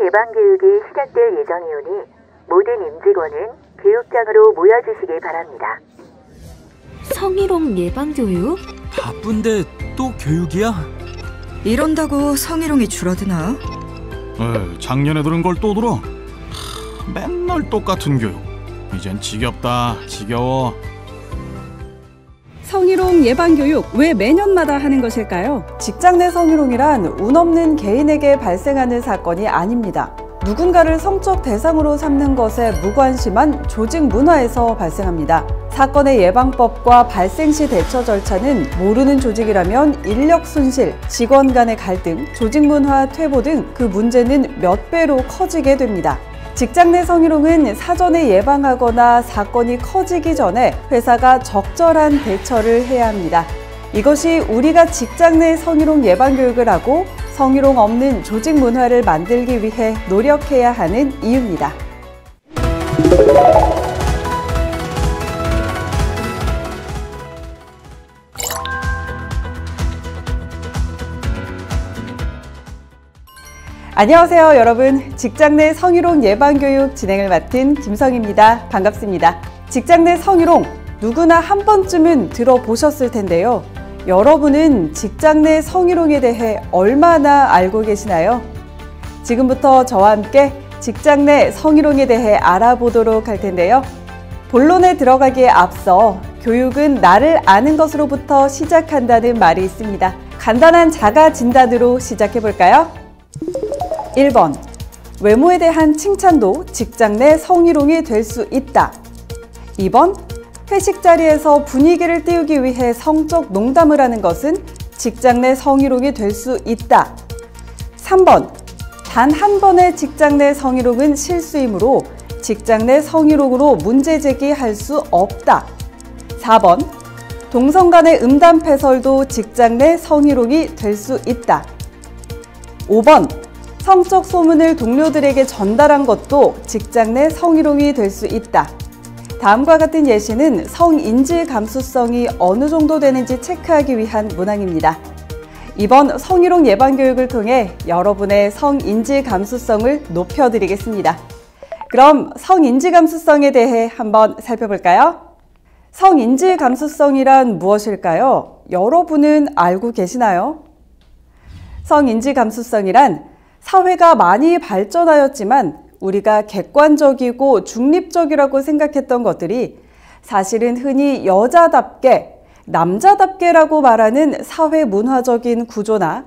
예방교육이 시작될 예정이오니 모든 임직원은 교육장으로 모여주시기 바랍니다. 성희롱 예방교육? 바쁜데 또 교육이야? 이런다고 성희롱이 줄어드나? 작년에 들은 걸 또 들어? 맨날 똑같은 교육. 이젠 지겹다, 지겨워. 성희롱 예방교육 왜 매년마다 하는 것일까요? 직장 내 성희롱이란 운 없는 개인에게 발생하는 사건이 아닙니다. 누군가를 성적 대상으로 삼는 것에 무관심한 조직 문화에서 발생합니다. 사건의 예방법과 발생 시 대처 절차는 모르는 조직이라면 인력 손실, 직원 간의 갈등, 조직 문화 퇴보 등 그 문제는 몇 배로 커지게 됩니다. 직장 내 성희롱은 사전에 예방하거나 사건이 커지기 전에 회사가 적절한 대처를 해야 합니다. 이것이 우리가 직장 내 성희롱 예방 교육을 하고 성희롱 없는 조직 문화를 만들기 위해 노력해야 하는 이유입니다. 안녕하세요, 여러분. 직장 내 성희롱 예방교육 진행을 맡은 김성희입니다. 반갑습니다. 직장 내 성희롱, 누구나 한 번쯤은 들어보셨을 텐데요. 여러분은 직장 내 성희롱에 대해 얼마나 알고 계시나요? 지금부터 저와 함께 직장 내 성희롱에 대해 알아보도록 할 텐데요. 본론에 들어가기에 앞서 교육은 나를 아는 것으로부터 시작한다는 말이 있습니다. 간단한 자가 진단으로 시작해 볼까요? 1번, 외모에 대한 칭찬도 직장 내 성희롱이 될 수 있다. 2번, 회식 자리에서 분위기를 띄우기 위해 성적 농담을 하는 것은 직장 내 성희롱이 될 수 있다. 3번, 단 한 번의 직장 내 성희롱은 실수이므로 직장 내 성희롱으로 문제 제기할 수 없다. 4번, 동성 간의 음담패설도 직장 내 성희롱이 될 수 있다. 5번, 성적 소문을 동료들에게 전달한 것도 직장 내 성희롱이 될 수 있다. 다음과 같은 예시는 성인지 감수성이 어느 정도 되는지 체크하기 위한 문항입니다. 이번 성희롱 예방교육을 통해 여러분의 성인지 감수성을 높여드리겠습니다. 그럼 성인지 감수성에 대해 한번 살펴볼까요? 성인지 감수성이란 무엇일까요? 여러분은 알고 계시나요? 성인지 감수성이란 사회가 많이 발전하였지만 우리가 객관적이고 중립적이라고 생각했던 것들이 사실은 흔히 여자답게, 남자답게라고 말하는 사회 문화적인 구조나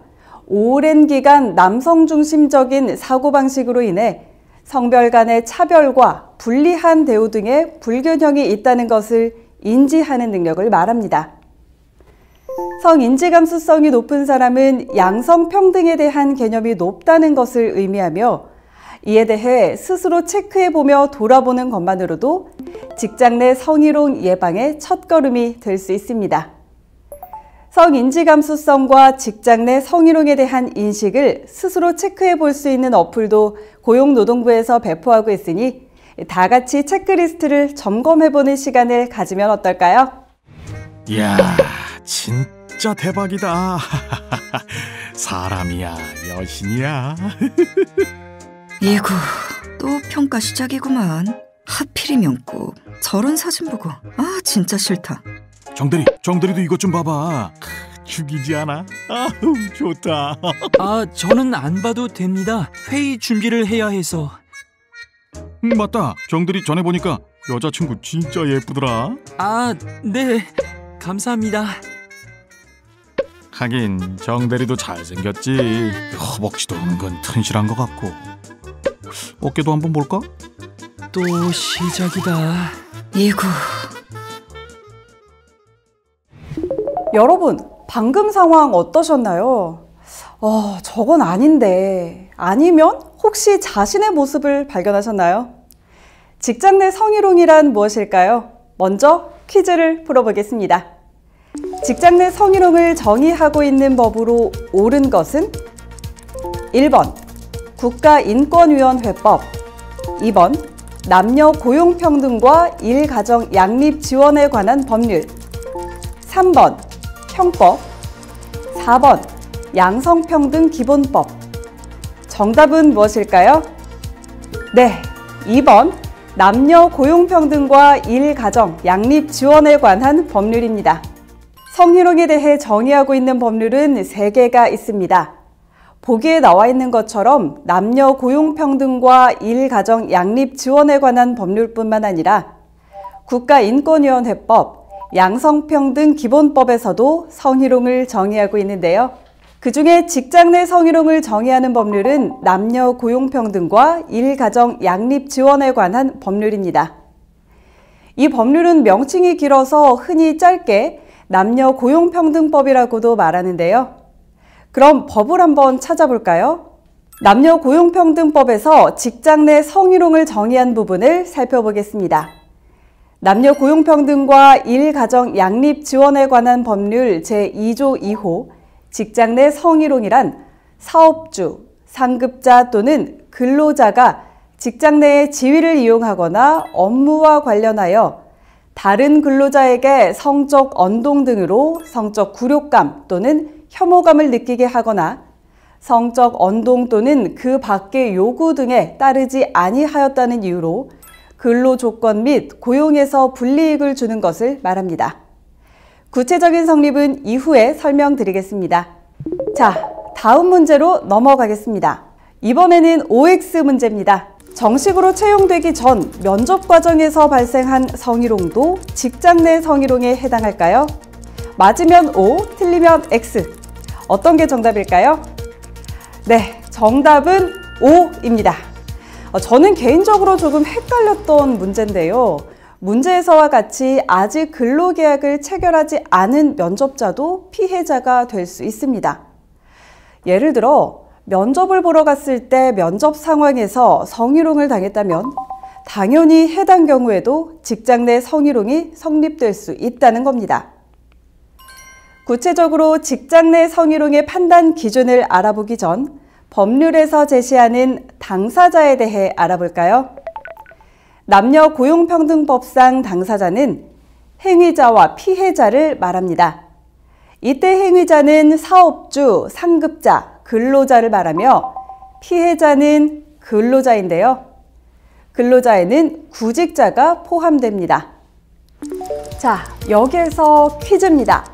오랜 기간 남성 중심적인 사고방식으로 인해 성별 간의 차별과 불리한 대우 등의 불균형이 있다는 것을 인지하는 능력을 말합니다. 성인지 감수성이 높은 사람은 양성평등에 대한 개념이 높다는 것을 의미하며 이에 대해 스스로 체크해보며 돌아보는 것만으로도 직장 내 성희롱 예방의 첫걸음이 될 수 있습니다. 성인지 감수성과 직장 내 성희롱에 대한 인식을 스스로 체크해볼 수 있는 어플도 고용노동부에서 배포하고 있으니 다 같이 체크리스트를 점검해보는 시간을 가지면 어떨까요? 이야, 진짜 대박이다. 사람이야, 여신이야. 이구, 또 평가 시작이구만. 하필이면 꼭 저런 사진 보고 진짜 싫다. 정대리도 이것 좀 봐봐. 죽이지 않아? 아우, 좋다. 저는 안 봐도 됩니다. 회의 준비를 해야 해서. 맞다. 정대리 전에 보니까 여자친구 진짜 예쁘더라. 네. 감사합니다. 하긴 정대리도 잘생겼지. 허벅지도 은근 튼실한 것 같고. 어깨도 한번 볼까? 또 시작이다. 이구. 여러분, 방금 상황 어떠셨나요? 저건 아닌데. 아니면 혹시 자신의 모습을 발견하셨나요? 직장 내 성희롱이란 무엇일까요? 먼저 퀴즈를 풀어보겠습니다. 직장 내 성희롱을 정의하고 있는 법으로 옳은 것은 1번 국가인권위원회법, 2번 남녀 고용평등과 일가정 양립 지원에 관한 법률, 3번 형법, 4번 양성평등 기본법. 정답은 무엇일까요? 네, 2번 남녀 고용평등과 일가정 양립 지원에 관한 법률입니다. 성희롱에 대해 정의하고 있는 법률은 3개가 있습니다. 보기에 나와 있는 것처럼 남녀 고용평등과 일가정 양립 지원에 관한 법률뿐만 아니라 국가인권위원회법, 양성평등 기본법에서도 성희롱을 정의하고 있는데요. 그중에 직장 내 성희롱을 정의하는 법률은 남녀 고용평등과 일가정 양립 지원에 관한 법률입니다. 이 법률은 명칭이 길어서 흔히 짧게 남녀 고용평등법이라고도 말하는데요. 그럼 법을 한번 찾아볼까요? 남녀 고용평등법에서 직장 내 성희롱을 정의한 부분을 살펴보겠습니다. 남녀 고용평등과 일가정 양립 지원에 관한 법률 제2조 2호 직장 내 성희롱이란 사업주, 상급자 또는 근로자가 직장 내의 지위를 이용하거나 업무와 관련하여 다른 근로자에게 성적 언동 등으로 성적 굴욕감 또는 혐오감을 느끼게 하거나 성적 언동 또는 그 밖의 요구 등에 따르지 아니하였다는 이유로 근로 조건 및 고용에서 불이익을 주는 것을 말합니다. 구체적인 성립은 이후에 설명드리겠습니다. 자, 다음 문제로 넘어가겠습니다. 이번에는 OX 문제입니다. 정식으로 채용되기 전 면접 과정에서 발생한 성희롱도 직장 내 성희롱에 해당할까요? 맞으면 O, 틀리면 X. 어떤 게 정답일까요? 네, 정답은 O입니다. 저는 개인적으로 조금 헷갈렸던 문제인데요. 문제에서와 같이 아직 근로계약을 체결하지 않은 면접자도 피해자가 될 수 있습니다. 예를 들어 면접을 보러 갔을 때 면접 상황에서 성희롱을 당했다면 당연히 해당 경우에도 직장 내 성희롱이 성립될 수 있다는 겁니다. 구체적으로 직장 내 성희롱의 판단 기준을 알아보기 전 법률에서 제시하는 당사자에 대해 알아볼까요? 남녀 고용평등법상 당사자는 행위자와 피해자를 말합니다. 이때 행위자는 사업주, 상급자, 근로자를 말하며 피해자는 근로자인데요. 근로자에는 구직자가 포함됩니다. 자, 여기에서 퀴즈입니다.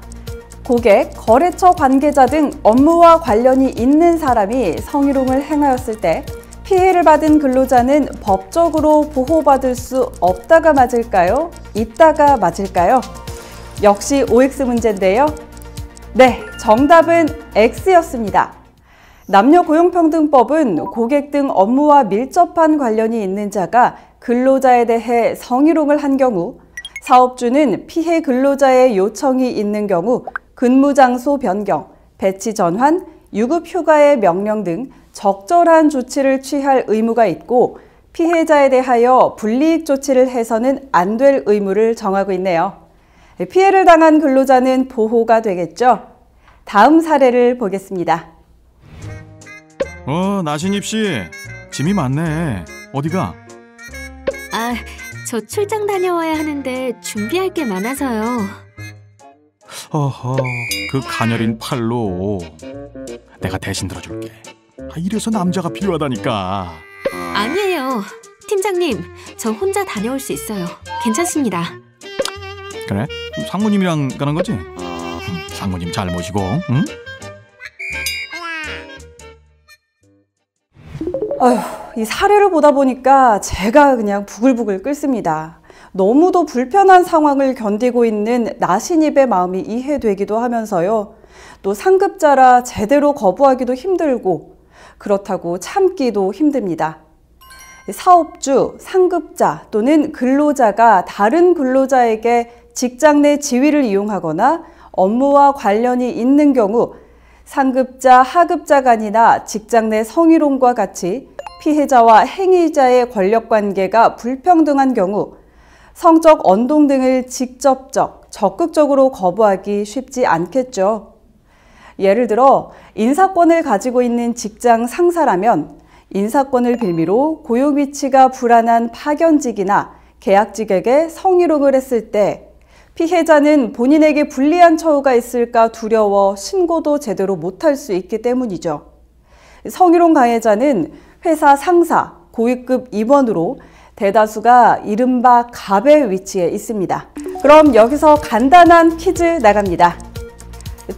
고객, 거래처 관계자 등 업무와 관련이 있는 사람이 성희롱을 행하였을 때 피해를 받은 근로자는 법적으로 보호받을 수 없다가 맞을까요? 있다가 맞을까요? 역시 OX 문제인데요. 네, 정답은 X였습니다. 남녀고용평등법은 고객 등 업무와 밀접한 관련이 있는 자가 근로자에 대해 성희롱을 한 경우 사업주는 피해 근로자의 요청이 있는 경우 근무장소 변경, 배치 전환, 유급휴가의 명령 등 적절한 조치를 취할 의무가 있고 피해자에 대하여 불이익 조치를 해서는 안 될 의무를 정하고 있네요. 피해를 당한 근로자는 보호가 되겠죠. 다음 사례를 보겠습니다. 나신입 씨, 짐이 많네. 어디가? 아, 저 출장 다녀와야 하는데 준비할 게 많아서요. 어허, 그 가녀린 팔로 내가 대신 들어줄게. 이래서 남자가 필요하다니까. 아니에요. 팀장님, 저 혼자 다녀올 수 있어요. 괜찮습니다. 그래? 상무님이랑 가는 거지? 상무님 잘 모시고, 응? 아휴, 이 사례를 보다 보니까 제가 그냥 부글부글 끓습니다. 너무도 불편한 상황을 견디고 있는 나신입의 마음이 이해되기도 하면서요. 또 상급자라 제대로 거부하기도 힘들고 그렇다고 참기도 힘듭니다. 사업주, 상급자 또는 근로자가 다른 근로자에게 직장 내 지위를 이용하거나 업무와 관련이 있는 경우 상급자, 하급자 간이나 직장 내 성희롱과 같이 피해자와 행위자의 권력관계가 불평등한 경우 성적 언동 등을 직접적, 적극적으로 거부하기 쉽지 않겠죠. 예를 들어 인사권을 가지고 있는 직장 상사라면 인사권을 빌미로 고용 위치가 불안한 파견직이나 계약직에게 성희롱을 했을 때 피해자는 본인에게 불리한 처우가 있을까 두려워 신고도 제대로 못할 수 있기 때문이죠. 성희롱 가해자는 회사 상사, 고위급 임원으로 대다수가 이른바 갑의 위치에 있습니다. 그럼 여기서 간단한 퀴즈 나갑니다.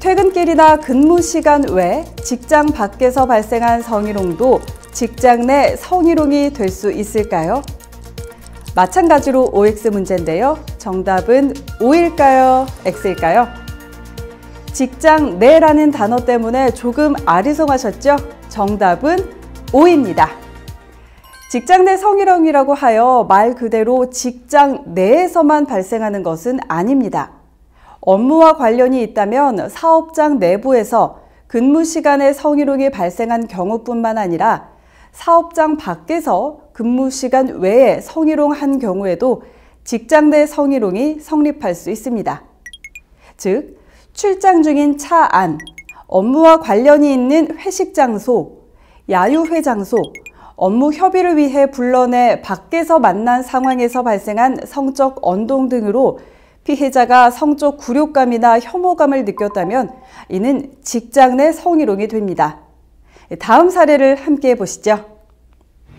퇴근길이나 근무 시간 외 직장 밖에서 발생한 성희롱도 직장 내 성희롱이 될 수 있을까요? 마찬가지로 OX 문제인데요. 정답은 O일까요? X일까요? 직장 내라는 단어 때문에 조금 아리송하셨죠? 정답은 O입니다. 직장 내 성희롱이라고 하여 말 그대로 직장 내에서만 발생하는 것은 아닙니다. 업무와 관련이 있다면 사업장 내부에서 근무 시간에 성희롱이 발생한 경우뿐만 아니라 사업장 밖에서 근무 시간 외에 성희롱한 경우에도 직장 내 성희롱이 성립할 수 있습니다. 즉, 출장 중인 차 안, 업무와 관련이 있는 회식 장소, 야유회 장소, 업무 협의를 위해 불러내 밖에서 만난 상황에서 발생한 성적 언동 등으로 피해자가 성적 굴욕감이나 혐오감을 느꼈다면 이는 직장 내 성희롱이 됩니다. 다음 사례를 함께 보시죠.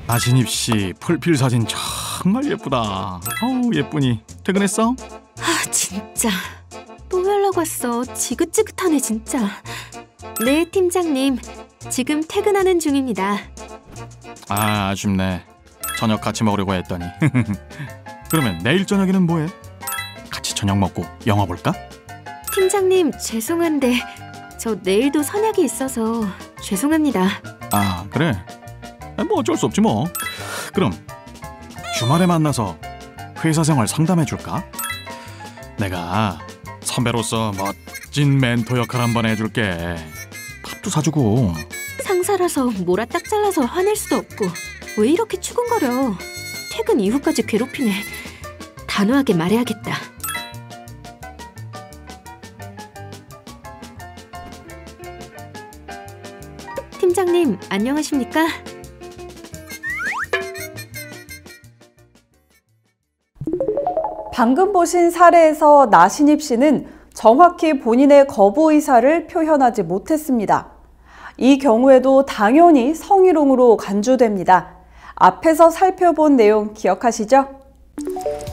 나신입 씨 프로필 사진 정말 예쁘다. 예쁘니 퇴근했어? 아, 진짜. 또 연락 왔어. 지긋지긋하네, 진짜. 네, 팀장님. 지금 퇴근하는 중입니다. 아, 아쉽네. 저녁 같이 먹으려고 했더니. 그러면 내일 저녁에는 뭐해? 같이 저녁 먹고 영화 볼까? 팀장님, 죄송한데 저 내일도 선약이 있어서 죄송합니다. 아, 그래? 뭐 어쩔 수 없지 뭐. 그럼 주말에 만나서 회사 생활 상담해 줄까? 내가 선배로서 멋진 멘토 역할 한번 해줄게. 밥도 사주고. 상사라서 몰아 딱 잘라서 화낼 수도 없고 왜 이렇게 추근거려. 퇴근 이후까지 괴롭히네. 단호하게 말해야겠다. 팀장님, 안녕하십니까? 방금 보신 사례에서 나신입 씨는 정확히 본인의 거부 의사를 표현하지 못했습니다. 이 경우에도 당연히 성희롱으로 간주됩니다. 앞에서 살펴본 내용 기억하시죠?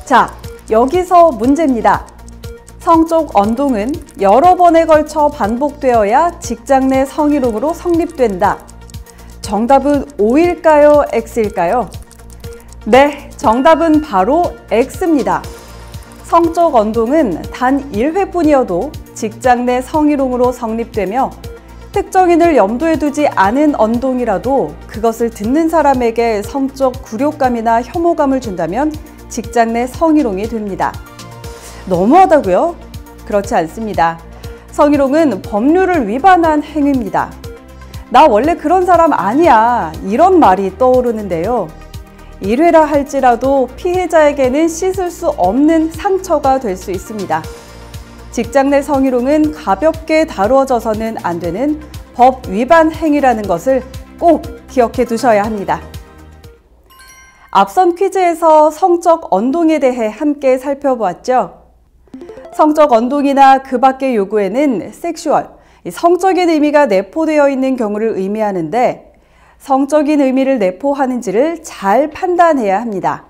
자, 여기서 문제입니다. 성적 언동은 여러 번에 걸쳐 반복되어야 직장 내 성희롱으로 성립된다. 정답은 O일까요? X일까요? 네, 정답은 바로 X입니다. 성적 언동은 단 1회뿐이어도 직장 내 성희롱으로 성립되며 특정인을 염두에 두지 않은 언동이라도 그것을 듣는 사람에게 성적 굴욕감이나 혐오감을 준다면 직장 내 성희롱이 됩니다. 너무하다고요? 그렇지 않습니다. 성희롱은 법률을 위반한 행위입니다. 나 원래 그런 사람 아니야. 이런 말이 떠오르는데요. 1회라 할지라도 피해자에게는 씻을 수 없는 상처가 될 수 있습니다. 직장 내 성희롱은 가볍게 다루어져서는 안 되는 법 위반 행위라는 것을 꼭 기억해 두셔야 합니다. 앞선 퀴즈에서 성적 언동에 대해 함께 살펴보았죠. 성적 언동이나 그 밖의 요구에는 섹슈얼, 성적인 의미가 내포되어 있는 경우를 의미하는데 성적인 의미를 내포하는지를 잘 판단해야 합니다.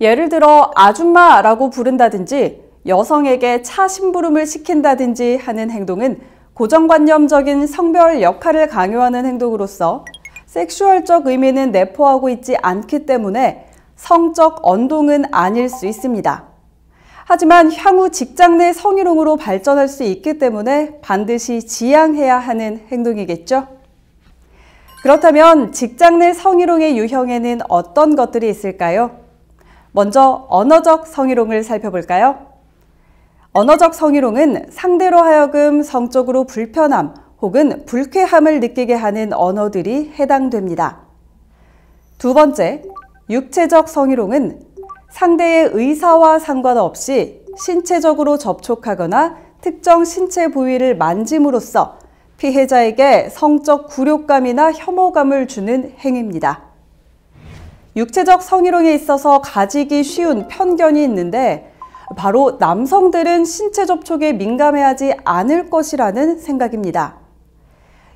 예를 들어 아줌마라고 부른다든지 여성에게 차 심부름을 시킨다든지 하는 행동은 고정관념적인 성별 역할을 강요하는 행동으로서 섹슈얼적 의미는 내포하고 있지 않기 때문에 성적 언동은 아닐 수 있습니다. 하지만 향후 직장 내 성희롱으로 발전할 수 있기 때문에 반드시 지양해야 하는 행동이겠죠? 그렇다면 직장 내 성희롱의 유형에는 어떤 것들이 있을까요? 먼저 언어적 성희롱을 살펴볼까요? 언어적 성희롱은 상대로 하여금 성적으로 불편함 혹은 불쾌함을 느끼게 하는 언어들이 해당됩니다. 두 번째, 육체적 성희롱은 상대의 의사와 상관없이 신체적으로 접촉하거나 특정 신체 부위를 만짐으로써 피해자에게 성적 굴욕감이나 혐오감을 주는 행위입니다. 육체적 성희롱에 있어서 가지기 쉬운 편견이 있는데 바로 남성들은 신체 접촉에 민감해하지 않을 것이라는 생각입니다.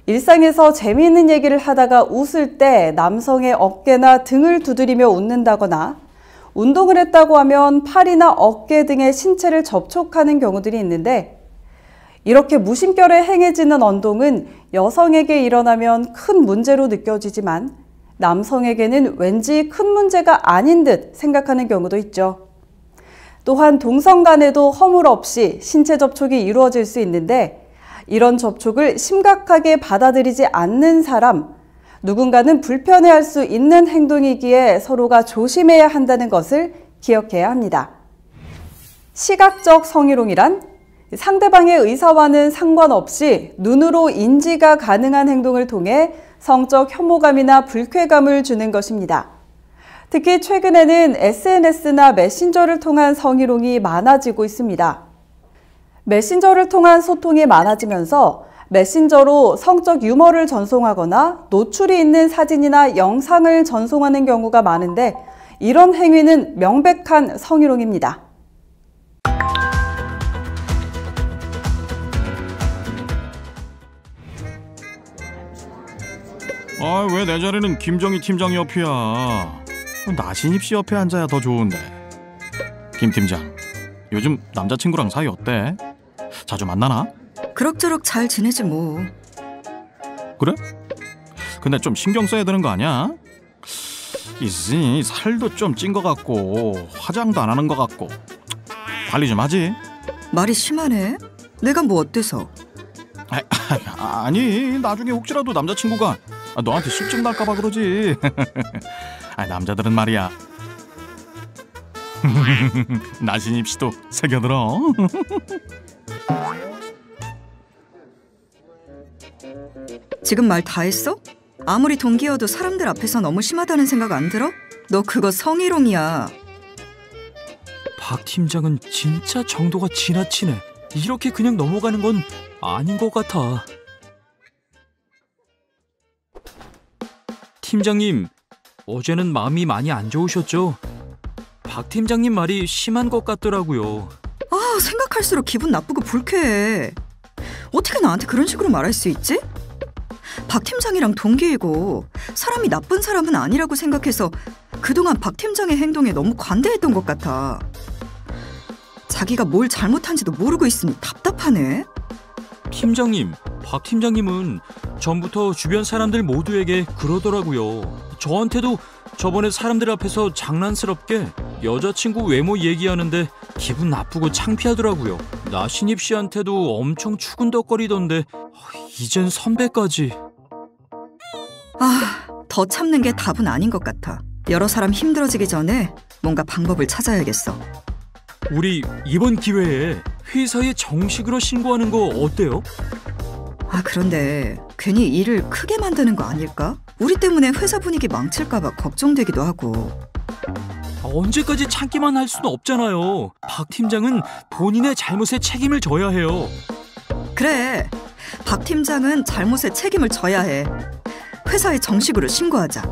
일상에서 재미있는 얘기를 하다가 웃을 때 남성의 어깨나 등을 두드리며 웃는다거나 운동을 했다고 하면 팔이나 어깨 등의 신체를 접촉하는 경우들이 있는데 이렇게 무심결에 행해지는 언동은 여성에게 일어나면 큰 문제로 느껴지지만 남성에게는 왠지 큰 문제가 아닌 듯 생각하는 경우도 있죠. 또한 동성 간에도 허물 없이 신체 접촉이 이루어질 수 있는데 이런 접촉을 심각하게 받아들이지 않는 사람, 누군가는 불편해할 수 있는 행동이기에 서로가 조심해야 한다는 것을 기억해야 합니다. 시각적 성희롱이란 상대방의 의사와는 상관없이 눈으로 인지가 가능한 행동을 통해 성적 혐오감이나 불쾌감을 주는 것입니다. 특히 최근에는 SNS나 메신저를 통한 성희롱이 많아지고 있습니다. 메신저를 통한 소통이 많아지면서 메신저로 성적 유머를 전송하거나 노출이 있는 사진이나 영상을 전송하는 경우가 많은데 이런 행위는 명백한 성희롱입니다. 아, 왜 내 자리는 김정희 팀장 옆이야? 나신입 씨 옆에 앉아야 더 좋은데. 김 팀장, 요즘 남자친구랑 사이 어때? 자주 만나나? 그럭저럭 잘 지내지 뭐. 그래? 근데 좀 신경 써야 되는 거 아니야? 이씨, 살도 좀 찐 거 같고 화장도 안 하는 거 같고 관리 좀 하지? 말이 심하네. 내가 뭐 어때서? 아니, 나중에 혹시라도 남자친구가 너한테 실증 날까 봐 그러지. 남자들은 말이야. 나신입 씨도 새겨들어. 지금 말 다 했어? 아무리 동기여도 사람들 앞에서 너무 심하다는 생각 안 들어? 너 그거 성희롱이야. 박 팀장은 진짜 정도가 지나치네. 이렇게 그냥 넘어가는 건 아닌 것 같아. 팀장님, 어제는 마음이 많이 안 좋으셨죠? 박 팀장님 말이 심한 것 같더라고요. 아, 생각할수록 기분 나쁘고 불쾌해. 어떻게 나한테 그런 식으로 말할 수 있지? 박 팀장이랑 동기이고 사람이 나쁜 사람은 아니라고 생각해서 그동안 박 팀장의 행동에 너무 관대했던 것 같아. 자기가 뭘 잘못한지도 모르고 있으니 답답하네. 팀장님, 박 팀장님은 전부터 주변 사람들 모두에게 그러더라고요. 저한테도 저번에 사람들 앞에서 장난스럽게 여자친구 외모 얘기하는데 기분 나쁘고 창피하더라고요. 나신입 씨한테도 엄청 추근덕거리던데 이젠 선배까지. 아, 더 참는 게 답은 아닌 것 같아. 여러 사람 힘들어지기 전에 뭔가 방법을 찾아야겠어. 우리 이번 기회에 회사에 정식으로 신고하는 거 어때요? 아, 그런데 괜히 일을 크게 만드는 거 아닐까? 우리 때문에 회사 분위기 망칠까 봐 걱정되기도 하고. 언제까지 참기만 할 수는 없잖아요. 박 팀장은 본인의 잘못에 책임을 져야 해요. 그래, 박 팀장은 잘못에 책임을 져야 해. 회사에 정식으로 신고하자.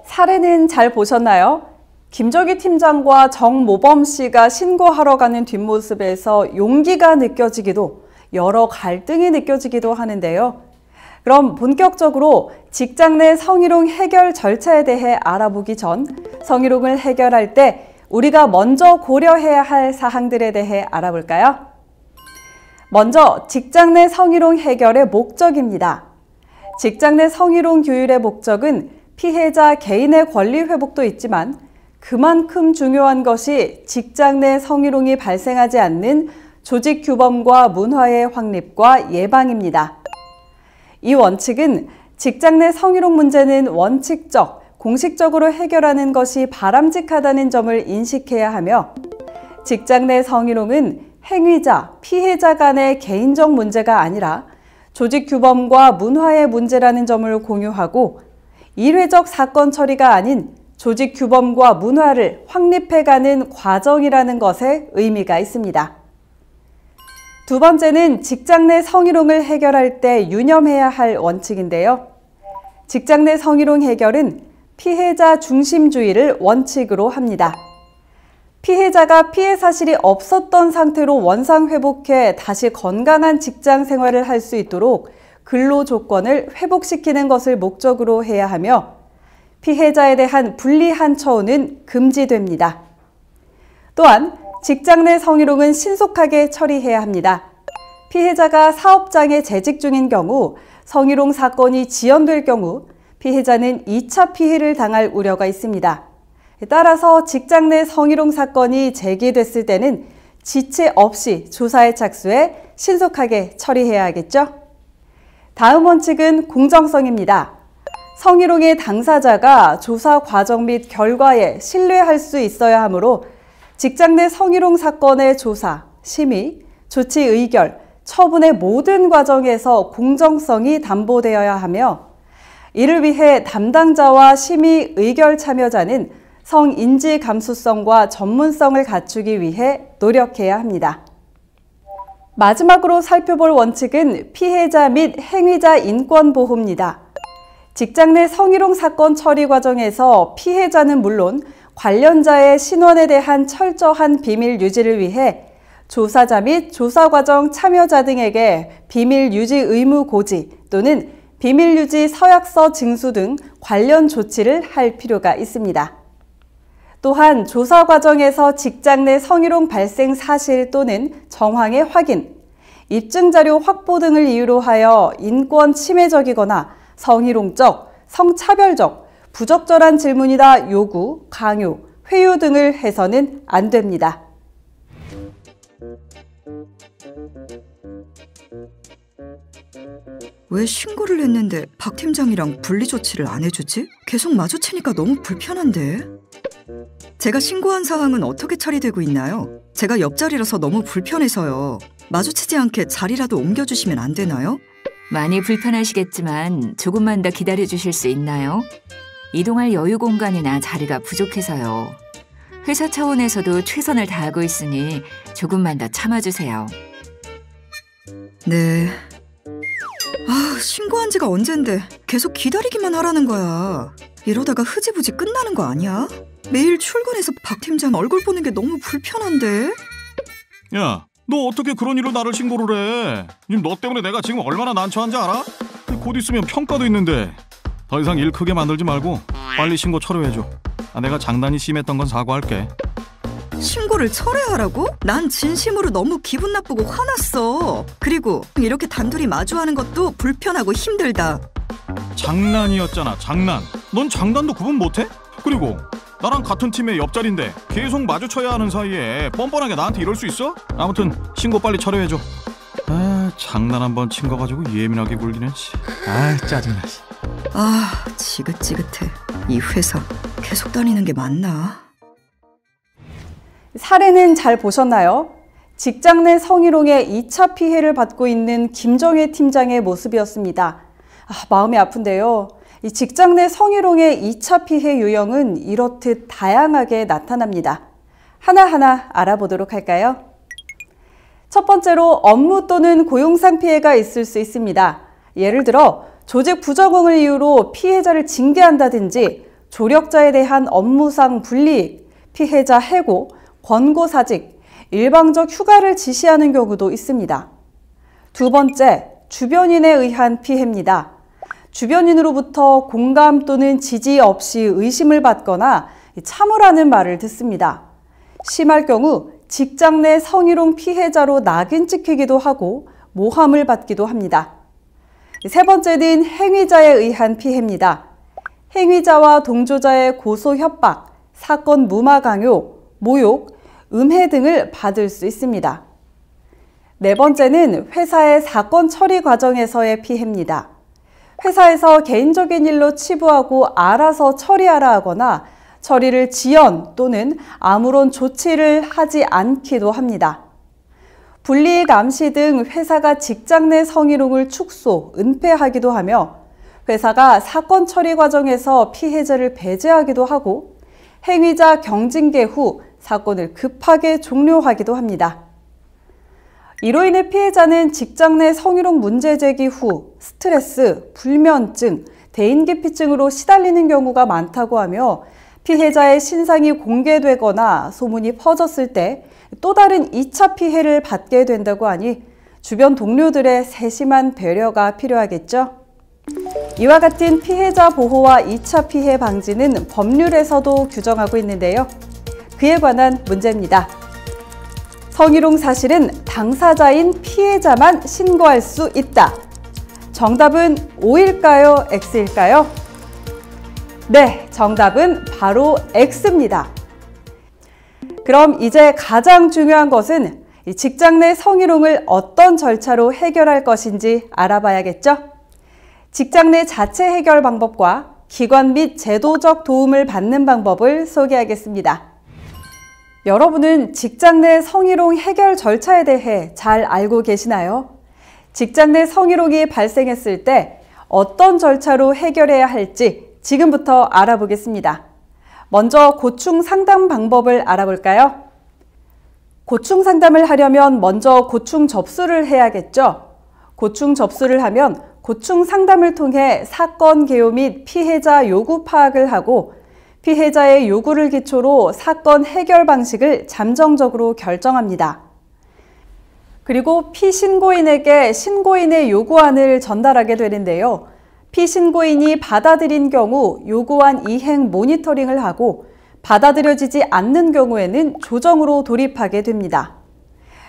사례는 잘 보셨나요? 김정희 팀장과 정모범 씨가 신고하러 가는 뒷모습에서 용기가 느껴지기도 여러 갈등이 느껴지기도 하는데요. 그럼 본격적으로 직장 내 성희롱 해결 절차에 대해 알아보기 전 성희롱을 해결할 때 우리가 먼저 고려해야 할 사항들에 대해 알아볼까요? 먼저 직장 내 성희롱 해결의 목적입니다. 직장 내 성희롱 규율의 목적은 피해자 개인의 권리 회복도 있지만 그만큼 중요한 것이 직장 내 성희롱이 발생하지 않는 조직 규범과 문화의 확립과 예방입니다. 이 원칙은 직장 내 성희롱 문제는 원칙적, 공식적으로 해결하는 것이 바람직하다는 점을 인식해야 하며 직장 내 성희롱은 행위자, 피해자 간의 개인적 문제가 아니라 조직 규범과 문화의 문제라는 점을 공유하고 일회적 사건 처리가 아닌 조직 규범과 문화를 확립해가는 과정이라는 것에 의미가 있습니다. 두 번째는 직장 내 성희롱을 해결할 때 유념해야 할 원칙인데요. 직장 내 성희롱 해결은 피해자 중심주의를 원칙으로 합니다. 피해자가 피해 사실이 없었던 상태로 원상 회복해 다시 건강한 직장 생활을 할 수 있도록 근로 조건을 회복시키는 것을 목적으로 해야 하며 피해자에 대한 불리한 처우는 금지됩니다. 또한 직장 내 성희롱은 신속하게 처리해야 합니다. 피해자가 사업장에 재직 중인 경우 성희롱 사건이 지연될 경우 피해자는 2차 피해를 당할 우려가 있습니다. 따라서 직장 내 성희롱 사건이 제기됐을 때는 지체 없이 조사에 착수해 신속하게 처리해야 하겠죠? 다음 원칙은 공정성입니다. 성희롱의 당사자가 조사 과정 및 결과에 신뢰할 수 있어야 하므로 직장 내 성희롱 사건의 조사, 심의, 조치 의결, 처분의 모든 과정에서 공정성이 담보되어야 하며 이를 위해 담당자와 심의 의결 참여자는 성인지 감수성과 전문성을 갖추기 위해 노력해야 합니다. 마지막으로 살펴볼 원칙은 피해자 및 행위자 인권 보호입니다. 직장 내 성희롱 사건 처리 과정에서 피해자는 물론 관련자의 신원에 대한 철저한 비밀 유지를 위해 조사자 및 조사 과정 참여자 등에게 비밀 유지 의무 고지 또는 비밀 유지 서약서 징수 등 관련 조치를 할 필요가 있습니다. 또한 조사 과정에서 직장 내 성희롱 발생 사실 또는 정황의 확인, 입증 자료 확보 등을 이유로 하여 인권 침해적이거나 성희롱적, 성차별적, 부적절한 질문이나 요구, 강요, 회유 등을 해서는 안 됩니다. 왜 신고를 했는데 박 팀장이랑 분리 조치를 안 해주지? 계속 마주치니까 너무 불편한데? 제가 신고한 사항은 어떻게 처리되고 있나요? 제가 옆자리라서 너무 불편해서요. 마주치지 않게 자리라도 옮겨주시면 안 되나요? 많이 불편하시겠지만 조금만 더 기다려주실 수 있나요? 이동할 여유 공간이나 자리가 부족해서요. 회사 차원에서도 최선을 다하고 있으니 조금만 더 참아주세요. 네. 신고한 지가 언젠데 계속 기다리기만 하라는 거야. 이러다가 흐지부지 끝나는 거 아니야? 매일 출근해서 박 팀장 얼굴 보는 게 너무 불편한데? 야, 너 어떻게 그런 일로 나를 신고를 해? 너 때문에 내가 지금 얼마나 난처한지 알아? 곧 있으면 평가도 있는데 더 이상 일 크게 만들지 말고 빨리 신고 철회해줘. 내가 장난이 심했던 건 사과할게. 신고를 철회하라고? 난 진심으로 너무 기분 나쁘고 화났어. 그리고 이렇게 단둘이 마주하는 것도 불편하고 힘들다. 장난이었잖아, 장난. 넌 장난도 구분 못해? 그리고 나랑 같은 팀의 옆자리인데 계속 마주쳐야 하는 사이에 뻔뻔하게 나한테 이럴 수 있어? 아무튼 신고 빨리 철회해줘. 장난 한번 친 거 가지고 예민하게 굴기는. 짜증나. 지긋지긋해. 이 회사 계속 다니는 게 맞나? 사례는 잘 보셨나요? 직장 내 성희롱의 2차 피해를 받고 있는 김정혜 팀장의 모습이었습니다. 마음이 아픈데요. 이 직장 내 성희롱의 2차 피해 유형은 이렇듯 다양하게 나타납니다. 하나하나 알아보도록 할까요? 첫 번째로 업무 또는 고용상 피해가 있을 수 있습니다. 예를 들어 조직 부적응을 이유로 피해자를 징계한다든지 조력자에 대한 업무상 불이익, 피해자 해고, 권고사직, 일방적 휴가를 지시하는 경우도 있습니다. 두 번째, 주변인에 의한 피해입니다. 주변인으로부터 공감 또는 지지 없이 의심을 받거나 참으라는 말을 듣습니다. 심할 경우 직장 내 성희롱 피해자로 낙인 찍히기도 하고 모함을 받기도 합니다. 세 번째는 행위자에 의한 피해입니다. 행위자와 동조자의 고소 협박, 사건 무마 강요, 모욕, 음해 등을 받을 수 있습니다. 네 번째는 회사의 사건 처리 과정에서의 피해입니다. 회사에서 개인적인 일로 치부하고 알아서 처리하라 하거나 처리를 지연 또는 아무런 조치를 하지 않기도 합니다. 불이익 암시 등 회사가 직장 내 성희롱을 축소, 은폐하기도 하며 회사가 사건 처리 과정에서 피해자를 배제하기도 하고 행위자 경징계 후 사건을 급하게 종료하기도 합니다. 이로 인해 피해자는 직장 내 성희롱 문제 제기 후 스트레스, 불면증, 대인기피증으로 시달리는 경우가 많다고 하며 피해자의 신상이 공개되거나 소문이 퍼졌을 때 또 다른 2차 피해를 받게 된다고 하니 주변 동료들의 세심한 배려가 필요하겠죠. 이와 같은 피해자 보호와 2차 피해 방지는 법률에서도 규정하고 있는데요. 그에 관한 문제입니다. 성희롱 사실은 당사자인 피해자만 신고할 수 있다. 정답은 O일까요? X일까요? 네, 정답은 바로 X입니다. 그럼 이제 가장 중요한 것은 직장 내 성희롱을 어떤 절차로 해결할 것인지 알아봐야겠죠? 직장 내 자체 해결 방법과 기관 및 제도적 도움을 받는 방법을 소개하겠습니다. 여러분은 직장 내 성희롱 해결 절차에 대해 잘 알고 계시나요? 직장 내 성희롱이 발생했을 때 어떤 절차로 해결해야 할지 지금부터 알아보겠습니다. 먼저 고충 상담 방법을 알아볼까요? 고충 상담을 하려면 먼저 고충 접수를 해야겠죠? 고충 접수를 하면 고충 상담을 통해 사건 개요 및 피해자 요구 파악을 하고 피해자의 요구를 기초로 사건 해결 방식을 잠정적으로 결정합니다. 그리고 피신고인에게 신고인의 요구안을 전달하게 되는데요. 피신고인이 받아들인 경우 요구안 이행 모니터링을 하고 받아들여지지 않는 경우에는 조정으로 돌입하게 됩니다.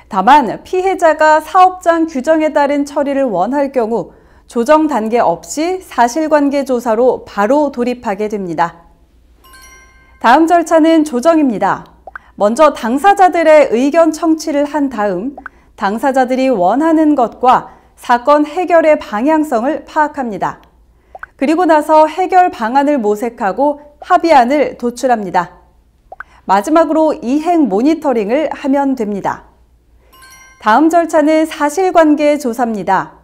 다만 피해자가 사업장 규정에 따른 처리를 원할 경우 조정 단계 없이 사실관계 조사로 바로 돌입하게 됩니다. 다음 절차는 조정입니다. 먼저 당사자들의 의견 청취를 한 다음 당사자들이 원하는 것과 사건 해결의 방향성을 파악합니다. 그리고 나서 해결 방안을 모색하고 합의안을 도출합니다. 마지막으로 이행 모니터링을 하면 됩니다. 다음 절차는 사실관계 조사입니다.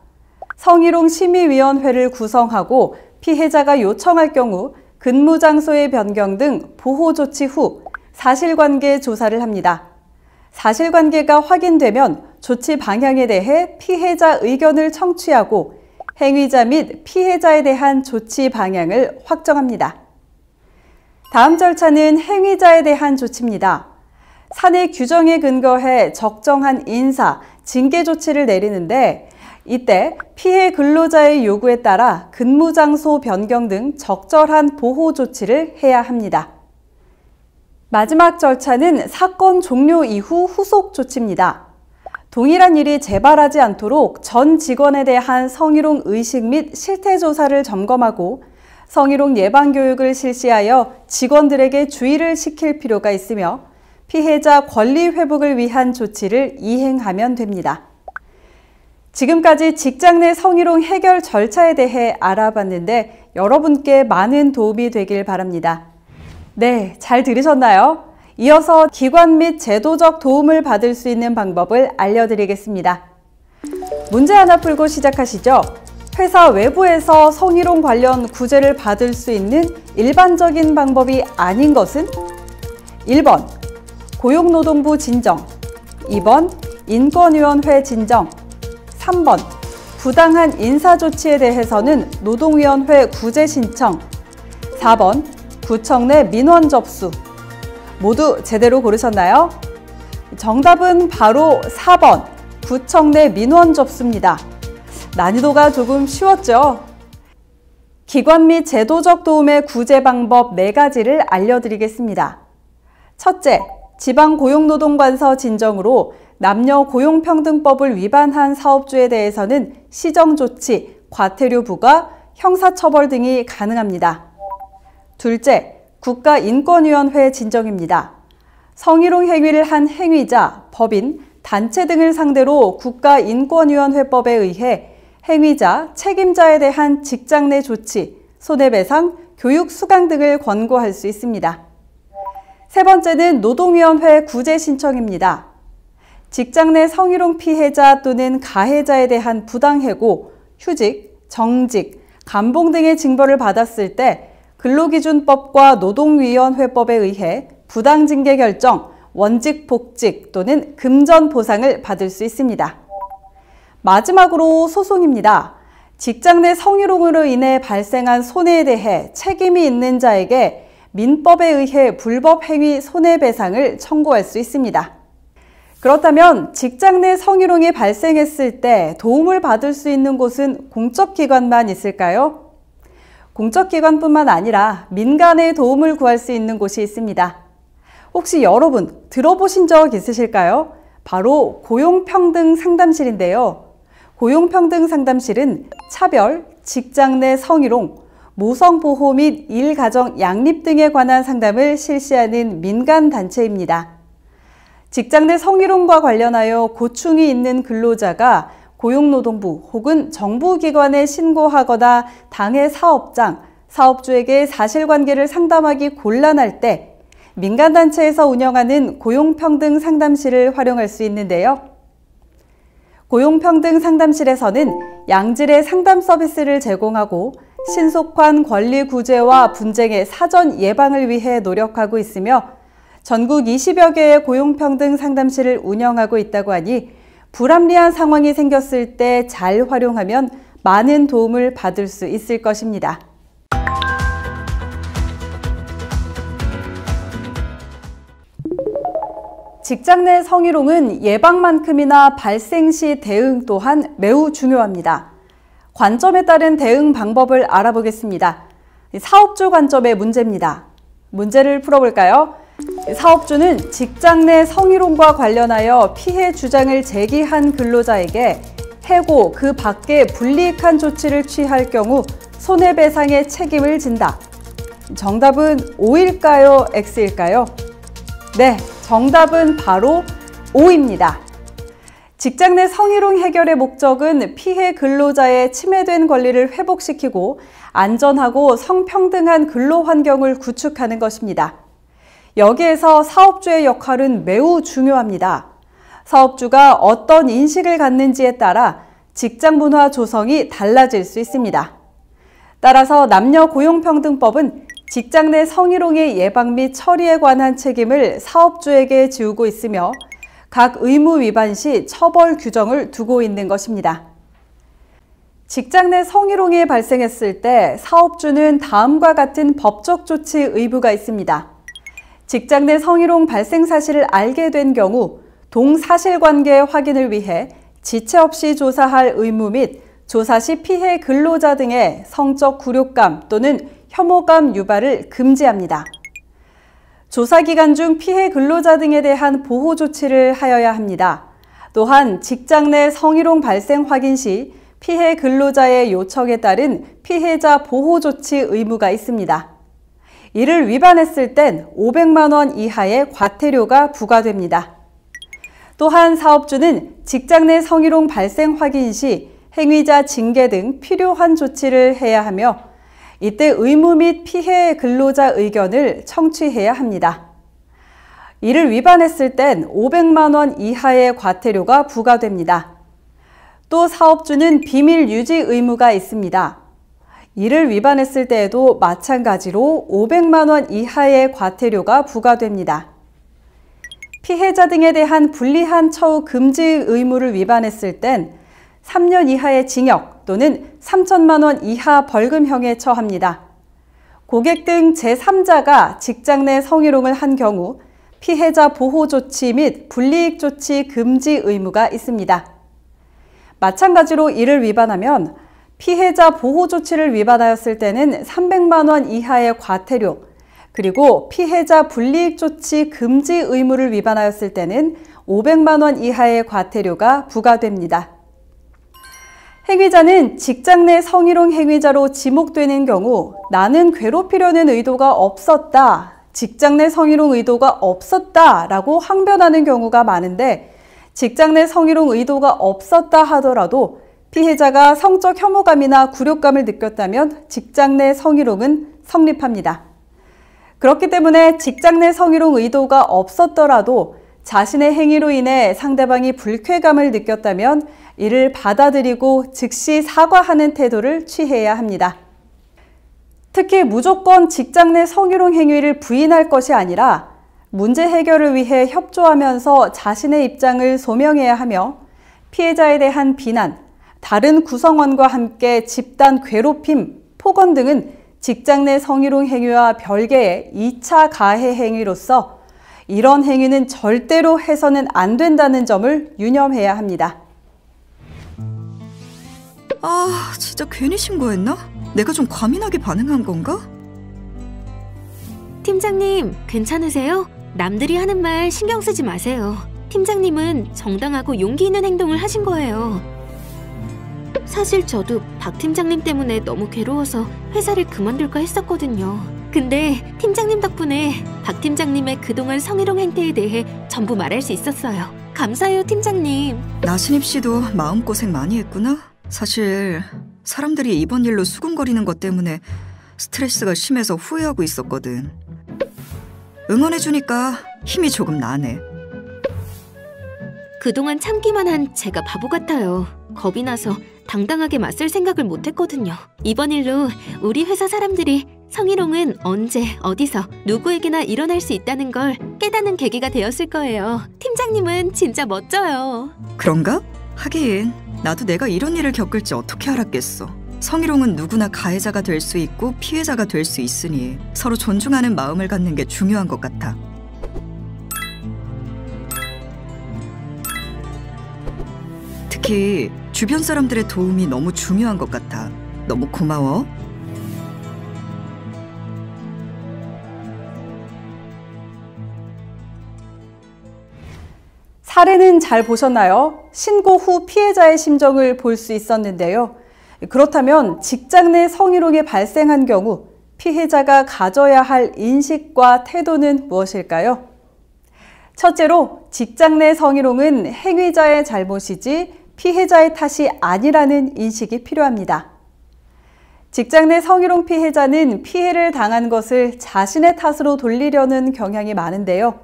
성희롱 심의위원회를 구성하고 피해자가 요청할 경우 근무 장소의 변경 등 보호 조치 후 사실관계 조사를 합니다. 사실관계가 확인되면 조치 방향에 대해 피해자 의견을 청취하고 행위자 및 피해자에 대한 조치 방향을 확정합니다. 다음 절차는 행위자에 대한 조치입니다. 사내 규정에 근거해 적정한 인사, 징계 조치를 내리는데 이때 피해 근로자의 요구에 따라 근무 장소 변경 등 적절한 보호 조치를 해야 합니다. 마지막 절차는 사건 종료 이후 후속 조치입니다. 동일한 일이 재발하지 않도록 전 직원에 대한 성희롱 의식 및 실태 조사를 점검하고 성희롱 예방 교육을 실시하여 직원들에게 주의를 시킬 필요가 있으며 피해자 권리 회복을 위한 조치를 이행하면 됩니다. 지금까지 직장 내 성희롱 해결 절차에 대해 알아봤는데 여러분께 많은 도움이 되길 바랍니다. 네, 잘 들으셨나요? 이어서 기관 및 제도적 도움을 받을 수 있는 방법을 알려드리겠습니다. 문제 하나 풀고 시작하시죠. 회사 외부에서 성희롱 관련 구제를 받을 수 있는 일반적인 방법이 아닌 것은? 1번, 고용노동부 진정. 2번, 인권위원회 진정. 3번, 부당한 인사조치에 대해서는 노동위원회 구제 신청. 4번, 구청 내 민원 접수. 모두 제대로 고르셨나요? 정답은 바로 4번, 구청 내 민원 접수입니다. 난이도가 조금 쉬웠죠? 기관 및 제도적 도움의 구제 방법 4가지를 알려드리겠습니다. 첫째, 지방고용노동관서 진정으로 남녀 고용평등법을 위반한 사업주에 대해서는 시정조치, 과태료 부과, 형사처벌 등이 가능합니다. 둘째, 국가인권위원회 진정입니다. 성희롱 행위를 한 행위자, 법인, 단체 등을 상대로 국가인권위원회법에 의해 행위자, 책임자에 대한 직장 내 조치, 손해배상, 교육 수강 등을 권고할 수 있습니다. 세 번째는 노동위원회 구제 신청입니다. 직장 내 성희롱 피해자 또는 가해자에 대한 부당해고, 휴직, 정직, 감봉 등의 징벌을 받았을 때 근로기준법과 노동위원회법에 의해 부당징계 결정, 원직 복직 또는 금전 보상을 받을 수 있습니다. 마지막으로 소송입니다. 직장 내 성희롱으로 인해 발생한 손해에 대해 책임이 있는 자에게 민법에 의해 불법 행위 손해배상을 청구할 수 있습니다. 그렇다면 직장 내 성희롱이 발생했을 때 도움을 받을 수 있는 곳은 공적기관만 있을까요? 공적기관뿐만 아니라 민간의 도움을 구할 수 있는 곳이 있습니다. 혹시 여러분 들어보신 적 있으실까요? 바로 고용평등상담실인데요. 고용평등상담실은 차별, 직장 내 성희롱, 모성보호 및 일가정 양립 등에 관한 상담을 실시하는 민간단체입니다. 직장 내 성희롱과 관련하여 고충이 있는 근로자가 고용노동부 혹은 정부기관에 신고하거나 당해 사업장, 사업주에게 사실관계를 상담하기 곤란할 때 민간단체에서 운영하는 고용평등상담실을 활용할 수 있는데요. 고용평등상담실에서는 양질의 상담 서비스를 제공하고 신속한 권리 구제와 분쟁의 사전 예방을 위해 노력하고 있으며 전국 20여 개의 고용평등 상담실을 운영하고 있다고 하니 불합리한 상황이 생겼을 때 잘 활용하면 많은 도움을 받을 수 있을 것입니다. 직장 내 성희롱은 예방만큼이나 발생 시 대응 또한 매우 중요합니다. 관점에 따른 대응 방법을 알아보겠습니다. 사업주 관점의 문제입니다. 문제를 풀어볼까요? 사업주는 직장 내 성희롱과 관련하여 피해 주장을 제기한 근로자에게 해고 그 밖에 불이익한 조치를 취할 경우 손해배상의 책임을 진다. 정답은 O일까요? X일까요? 네, 정답은 바로 O입니다. 직장 내 성희롱 해결의 목적은 피해 근로자의 침해된 권리를 회복시키고 안전하고 성평등한 근로 환경을 구축하는 것입니다. 여기에서 사업주의 역할은 매우 중요합니다. 사업주가 어떤 인식을 갖는지에 따라 직장 문화 조성이 달라질 수 있습니다. 따라서 남녀고용평등법은 직장 내 성희롱의 예방 및 처리에 관한 책임을 사업주에게 지우고 있으며 각 의무 위반 시 처벌 규정을 두고 있는 것입니다. 직장 내 성희롱이 발생했을 때 사업주는 다음과 같은 법적 조치 의무가 있습니다. 직장 내 성희롱 발생 사실을 알게 된 경우 동사실관계 확인을 위해 지체 없이 조사할 의무 및 조사 시 피해 근로자 등의 성적 굴욕감 또는 혐오감 유발을 금지합니다. 조사 기간 중 피해 근로자 등에 대한 보호 조치를 하여야 합니다. 또한 직장 내 성희롱 발생 확인 시 피해 근로자의 요청에 따른 피해자 보호 조치 의무가 있습니다. 이를 위반했을 땐 500만 원 이하의 과태료가 부과됩니다. 또한 사업주는 직장 내 성희롱 발생 확인 시 행위자 징계 등 필요한 조치를 해야 하며 이때 의무 및 피해 근로자 의견을 청취해야 합니다. 이를 위반했을 땐 500만 원 이하의 과태료가 부과됩니다. 또 사업주는 비밀 유지 의무가 있습니다. 이를 위반했을 때에도 마찬가지로 500만 원 이하의 과태료가 부과됩니다. 피해자 등에 대한 불리한 처우 금지 의무를 위반했을 땐 3년 이하의 징역 또는 3천만 원 이하 벌금형에 처합니다. 고객 등 제3자가 직장 내 성희롱을 한 경우 피해자 보호 조치 및 불이익 조치 금지 의무가 있습니다. 마찬가지로 이를 위반하면 피해자 보호 조치를 위반하였을 때는 300만 원 이하의 과태료, 그리고 피해자 불이익 조치 금지 의무를 위반하였을 때는 500만 원 이하의 과태료가 부과됩니다. 행위자는 직장 내 성희롱 행위자로 지목되는 경우 나는 괴롭히려는 의도가 없었다, 직장 내 성희롱 의도가 없었다 라고 항변하는 경우가 많은데 직장 내 성희롱 의도가 없었다 하더라도 피해자가 성적 혐오감이나 굴욕감을 느꼈다면 직장 내 성희롱은 성립합니다. 그렇기 때문에 직장 내 성희롱 의도가 없었더라도 자신의 행위로 인해 상대방이 불쾌감을 느꼈다면 이를 받아들이고 즉시 사과하는 태도를 취해야 합니다. 특히 무조건 직장 내 성희롱 행위를 부인할 것이 아니라 문제 해결을 위해 협조하면서 자신의 입장을 소명해야 하며 피해자에 대한 비난, 다른 구성원과 함께 집단 괴롭힘, 폭언 등은 직장 내 성희롱 행위와 별개의 2차 가해 행위로서 이런 행위는 절대로 해서는 안 된다는 점을 유념해야 합니다. 아, 진짜 괜히 신고했나? 내가 좀 과민하게 반응한 건가? 팀장님, 괜찮으세요? 남들이 하는 말 신경 쓰지 마세요. 팀장님은 정당하고 용기 있는 행동을 하신 거예요. 사실 저도 박 팀장님 때문에 너무 괴로워서 회사를 그만둘까 했었거든요. 근데 팀장님 덕분에 박 팀장님의 그동안 성희롱 행태에 대해 전부 말할 수 있었어요. 감사해요, 팀장님. 나신입 씨도 마음고생 많이 했구나. 사실 사람들이 이번 일로 수군거리는 것 때문에 스트레스가 심해서 후회하고 있었거든. 응원해주니까 힘이 조금 나네. 그동안 참기만 한 제가 바보 같아요. 겁이 나서 당당하게 맞설 생각을 못했거든요. 이번 일로 우리 회사 사람들이 성희롱은 언제, 어디서, 누구에게나 일어날 수 있다는 걸 깨닫는 계기가 되었을 거예요. 팀장님은 진짜 멋져요. 그런가? 하긴 나도 내가 이런 일을 겪을지 어떻게 알았겠어. 성희롱은 누구나 가해자가 될 수 있고 피해자가 될 수 있으니 서로 존중하는 마음을 갖는 게 중요한 것 같아. 특히 주변 사람들의 도움이 너무 중요한 것 같아. 너무 고마워. 사례는 잘 보셨나요? 신고 후 피해자의 심정을 볼 수 있었는데요. 그렇다면 직장 내 성희롱이 발생한 경우 피해자가 가져야 할 인식과 태도는 무엇일까요? 첫째로 직장 내 성희롱은 행위자의 잘못이지 피해자의 탓이 아니라는 인식이 필요합니다. 직장 내 성희롱 피해자는 피해를 당한 것을 자신의 탓으로 돌리려는 경향이 많은데요.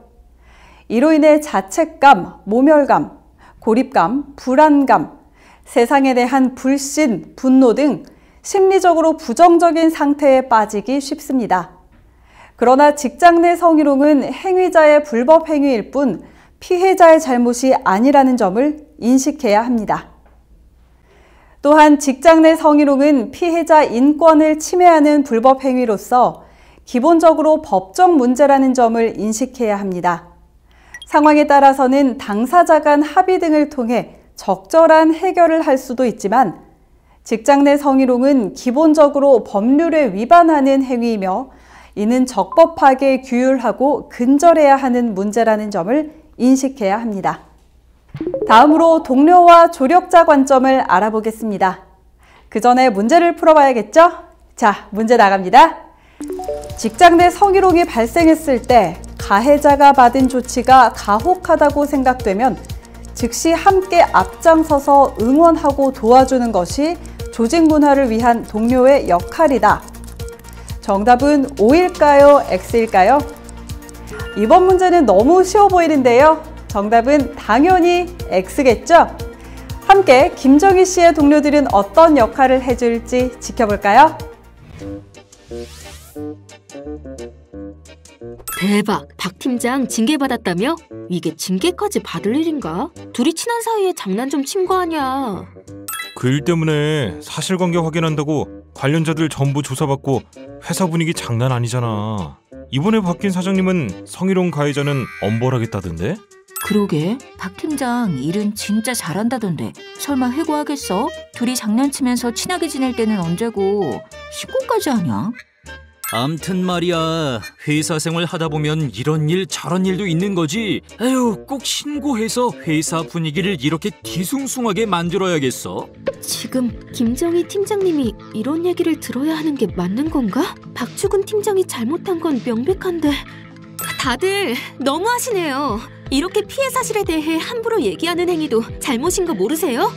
이로 인해 자책감, 모멸감, 고립감, 불안감, 세상에 대한 불신, 분노 등 심리적으로 부정적인 상태에 빠지기 쉽습니다. 그러나 직장 내 성희롱은 행위자의 불법 행위일 뿐 피해자의 잘못이 아니라는 점을 인식해야 합니다. 또한 직장 내 성희롱은 피해자 인권을 침해하는 불법 행위로서 기본적으로 법적 문제라는 점을 인식해야 합니다. 상황에 따라서는 당사자 간 합의 등을 통해 적절한 해결을 할 수도 있지만 직장 내 성희롱은 기본적으로 법률에 위반하는 행위이며 이는 적법하게 규율하고 근절해야 하는 문제라는 점을 인식해야 합니다. 다음으로 동료와 조력자 관점을 알아보겠습니다. 그 전에 문제를 풀어봐야겠죠? 자, 문제 나갑니다. 직장 내 성희롱이 발생했을 때 가해자가 받은 조치가 가혹하다고 생각되면 즉시 함께 앞장서서 응원하고 도와주는 것이 조직 문화를 위한 동료의 역할이다. 정답은 O일까요? X일까요? 이번 문제는 너무 쉬워 보이는데요. 정답은 당연히 X겠죠? 함께 김정희 씨의 동료들은 어떤 역할을 해줄지 지켜볼까요? 대박! 박 팀장 징계받았다며? 이게 징계까지 받을 일인가? 둘이 친한 사이에 장난 좀 친 거 아니야. 그 일 때문에 사실관계 확인한다고 관련자들 전부 조사받고 회사 분위기 장난 아니잖아. 이번에 바뀐 사장님은 성희롱 가해자는 엄벌하겠다던데? 그러게, 박 팀장 일은 진짜 잘한다던데 설마 해고하겠어? 둘이 장난치면서 친하게 지낼 때는 언제고 신고까지 하냐? 암튼 말이야, 회사 생활 하다 보면 이런 일 저런 일도 있는 거지. 에휴, 꼭 신고해서 회사 분위기를 이렇게 뒤숭숭하게 만들어야겠어? 지금 김정희 팀장님이 이런 얘기를 들어야 하는 게 맞는 건가? 박주근 팀장이 잘못한 건 명백한데 다들 너무하시네요. 이렇게 피해 사실에 대해 함부로 얘기하는 행위도 잘못인 거 모르세요?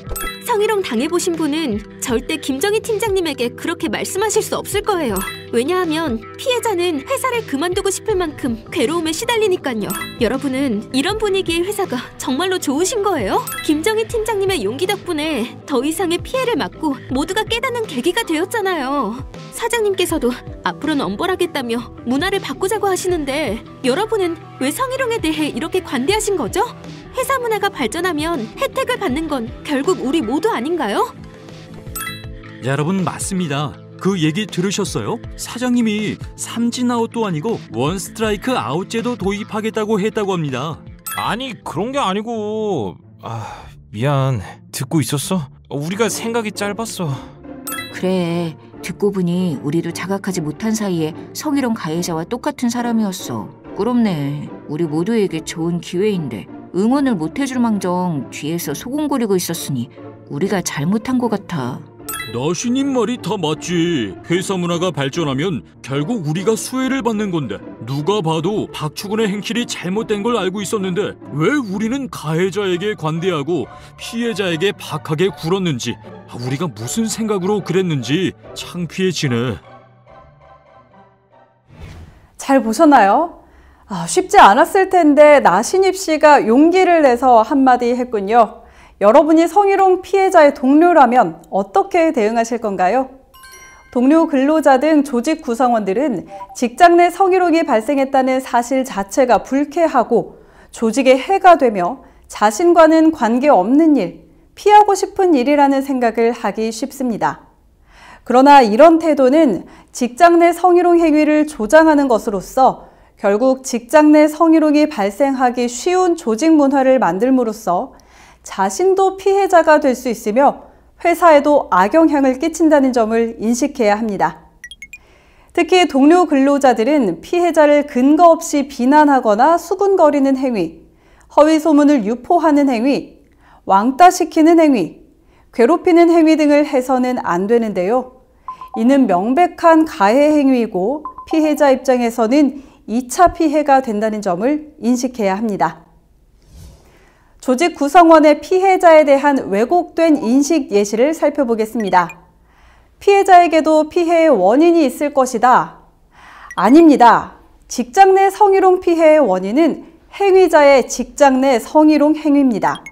성희롱 당해보신 분은 절대 김정희 팀장님에게 그렇게 말씀하실 수 없을 거예요. 왜냐하면 피해자는 회사를 그만두고 싶을 만큼 괴로움에 시달리니까요. 여러분은 이런 분위기의 회사가 정말로 좋으신 거예요? 김정희 팀장님의 용기 덕분에 더 이상의 피해를 막고 모두가 깨닫는 계기가 되었잖아요. 사장님께서도 앞으로는 엄벌하겠다며 문화를 바꾸자고 하시는데 여러분은 왜 성희롱에 대해 이렇게 관대하신 거죠? 회사 문화가 발전하면 혜택을 받는 건 결국 우리 모두 아닌가요? 여러분, 맞습니다. 그 얘기 들으셨어요? 사장님이 삼진아웃도 아니고 원 스트라이크 아웃제도 도입하겠다고 했다고 합니다. 아니 그런 게 아니고 미안. 듣고 있었어? 우리가 생각이 짧았어. 그래, 듣고 보니 우리도 자각하지 못한 사이에 성희롱 가해자와 똑같은 사람이었어. 부끄럽네. 우리 모두에게 좋은 기회인데 응원을 못해줄 망정 뒤에서 소곤거리고 있었으니 우리가 잘못한 것 같아. 나시님 말이 다 맞지. 회사 문화가 발전하면 결국 우리가 수혜를 받는 건데 누가 봐도 박주근의 행실이 잘못된 걸 알고 있었는데 왜 우리는 가해자에게 관대하고 피해자에게 박하게 굴었는지, 우리가 무슨 생각으로 그랬는지 창피해지네. 잘 보셨나요? 쉽지 않았을 텐데 나신입 씨가 용기를 내서 한마디 했군요. 여러분이 성희롱 피해자의 동료라면 어떻게 대응하실 건가요? 동료 근로자 등 조직 구성원들은 직장 내 성희롱이 발생했다는 사실 자체가 불쾌하고 조직에 해가 되며 자신과는 관계없는 일, 피하고 싶은 일이라는 생각을 하기 쉽습니다. 그러나 이런 태도는 직장 내 성희롱 행위를 조장하는 것으로서 결국 직장 내 성희롱이 발생하기 쉬운 조직 문화를 만들므로써 자신도 피해자가 될 수 있으며 회사에도 악영향을 끼친다는 점을 인식해야 합니다. 특히 동료 근로자들은 피해자를 근거 없이 비난하거나 수군거리는 행위, 허위 소문을 유포하는 행위, 왕따시키는 행위, 괴롭히는 행위 등을 해서는 안 되는데요. 이는 명백한 가해 행위이고 피해자 입장에서는 2차 피해가 된다는 점을 인식해야 합니다. 조직 구성원의 피해자에 대한 왜곡된 인식 예시를 살펴보겠습니다. 피해자에게도 피해의 원인이 있을 것이다. 아닙니다. 직장 내 성희롱 피해의 원인은 행위자의 직장 내 성희롱 행위입니다.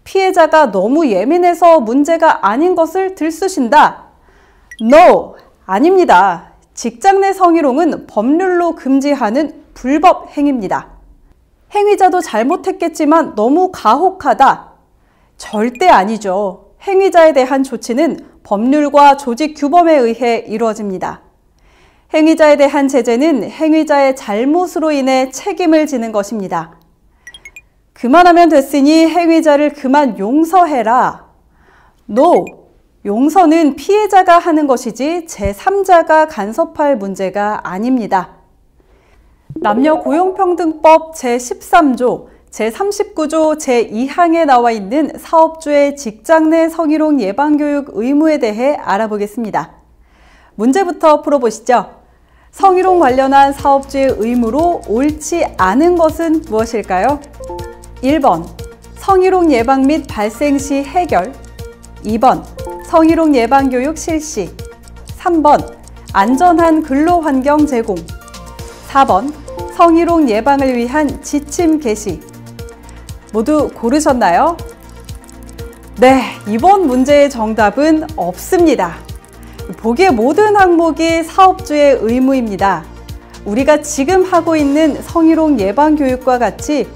피해자가 너무 예민해서 문제가 아닌 것을 들쑤신다. No! 아닙니다. 직장 내 성희롱은 법률로 금지하는 불법 행위입니다. 행위자도 잘못했겠지만 너무 가혹하다. 절대 아니죠. 행위자에 대한 조치는 법률과 조직 규범에 의해 이루어집니다. 행위자에 대한 제재는 행위자의 잘못으로 인해 책임을 지는 것입니다. 그만하면 됐으니 행위자를 그만 용서해라. No! 용서는 피해자가 하는 것이지 제3자가 간섭할 문제가 아닙니다. 남녀고용평등법 제13조, 제39조 제2항에 나와 있는 사업주의 직장 내 성희롱 예방교육 의무에 대해 알아보겠습니다. 문제부터 풀어보시죠. 성희롱 관련한 사업주의 의무로 옳지 않은 것은 무엇일까요? 1번, 성희롱 예방 및 발생 시 해결. 2번, 성희롱 예방교육 실시. 3번, 안전한 근로환경 제공. 4번, 성희롱 예방을 위한 지침 게시. 모두 고르셨나요? 네, 이번 문제의 정답은 없습니다. 보기에 모든 항목이 사업주의 의무입니다. 우리가 지금 하고 있는 성희롱 예방 교육과 같이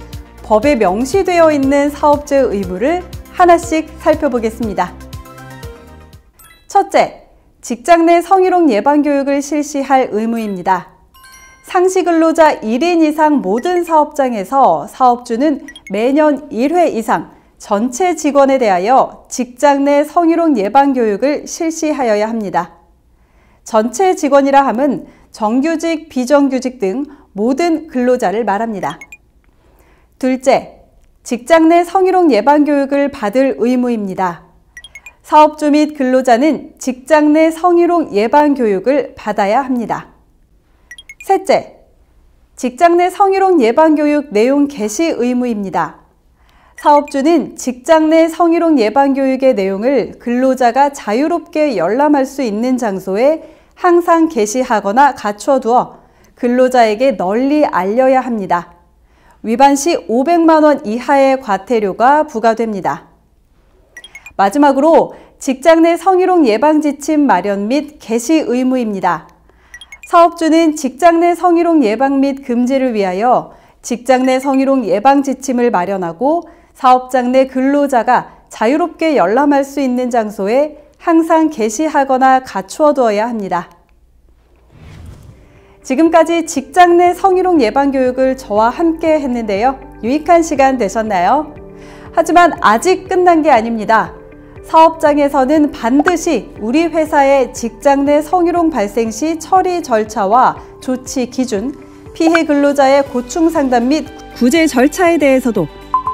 법에 명시되어 있는 사업주의 의무를 하나씩 살펴보겠습니다. 첫째, 직장 내 성희롱 예방 교육을 실시할 의무입니다. 상시 근로자 1인 이상 모든 사업장에서 사업주는 매년 1회 이상 전체 직원에 대하여 직장 내 성희롱 예방 교육을 실시하여야 합니다. 전체 직원이라 함은 정규직, 비정규직 등 모든 근로자를 말합니다. 둘째, 직장 내 성희롱 예방 교육을 받을 의무입니다. 사업주 및 근로자는 직장 내 성희롱 예방 교육을 받아야 합니다. 셋째, 직장 내 성희롱 예방 교육 내용 게시 의무입니다. 사업주는 직장 내 성희롱 예방 교육의 내용을 근로자가 자유롭게 열람할 수 있는 장소에 항상 게시하거나 갖춰두어 근로자에게 널리 알려야 합니다. 위반 시 500만 원 이하의 과태료가 부과됩니다. 마지막으로 직장 내 성희롱 예방 지침 마련 및 게시 의무입니다. 사업주는 직장 내 성희롱 예방 및 금지를 위하여 직장 내 성희롱 예방 지침을 마련하고 사업장 내 근로자가 자유롭게 열람할 수 있는 장소에 항상 게시하거나 갖추어 두어야 합니다. 지금까지 직장 내 성희롱 예방 교육을 저와 함께 했는데요. 유익한 시간 되셨나요? 하지만 아직 끝난 게 아닙니다. 사업장에서는 반드시 우리 회사의 직장 내 성희롱 발생 시 처리 절차와 조치 기준, 피해 근로자의 고충 상담 및 구제 절차에 대해서도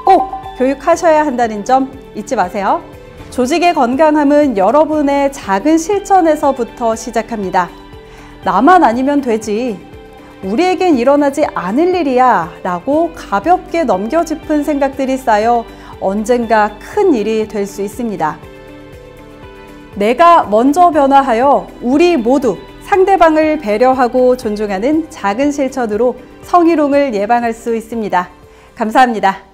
꼭 교육하셔야 한다는 점 잊지 마세요. 조직의 건강함은 여러분의 작은 실천에서부터 시작합니다. 나만 아니면 되지. 우리에겐 일어나지 않을 일이야 라고 가볍게 넘겨짚은 생각들이 쌓여 언젠가 큰 일이 될 수 있습니다. 내가 먼저 변화하여 우리 모두 상대방을 배려하고 존중하는 작은 실천으로 성희롱을 예방할 수 있습니다. 감사합니다.